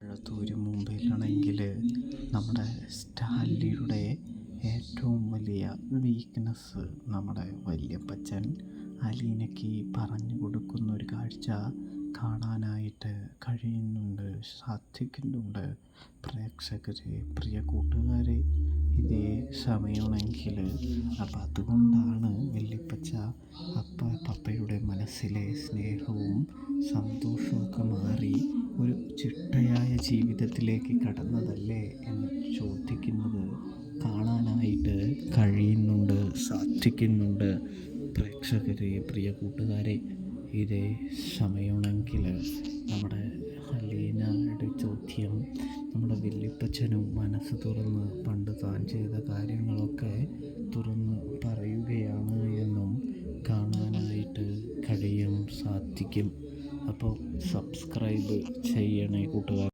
എഴുത്തൂര് മുമ്പിലാണെങ്കിൽ നമ്മുടെ സ്റ്റാലിയുടെ ഏറ്റവും വലിയ വീക്ക്നെസ് നമ്മുടെ വല്യപ്പച്ചൻ അലീനയ്ക്ക് പറഞ്ഞു കൊടുക്കുന്ന ഒരു കാഴ്ച കാണാനായിട്ട് കഴിയുന്നുണ്ട്, സാധിക്കുന്നുണ്ട്. പ്രേക്ഷകരെ, പ്രിയ കൂട്ടുകാരെ, ഇതേ സമയമാണെങ്കിൽ അപ്പം അതുകൊണ്ടാണ് വല്യപ്പച്ച പപ്പയുടെ മനസ്സിലെ സ്നേഹവും സന്തോഷമൊക്കെ മാറി ഒരു ചിട്ടയായ ജീവിതത്തിലേക്ക് കടന്നതല്ലേ എന്ന് ചോദിക്കുന്നത് കാണാനായിട്ട് കഴിയുന്നുണ്ട്, സാധിക്കുന്നുണ്ട്. പ്രേക്ഷകരെ, പ്രിയ കൂട്ടുകാരെ, ഇതേ സമയമാണെങ്കിൽ നമ്മുടെ അലീനയുടെ ചോദ്യം നമ്മുടെ വല്യപ്പച്ചനും മനസ്സ് തുറന്ന് പണ്ട് താൻ ചെയ്ത കാര്യങ്ങളൊക്കെ തുറന്ന് പറയുകയാണ് എന്നും കാണാനായിട്ട് കഴിയും, സാധിക്കും. അപ്പോൾ സബ്സ്ക്രൈബ് ചെയ്യണേ കൂട്ടുകാർ.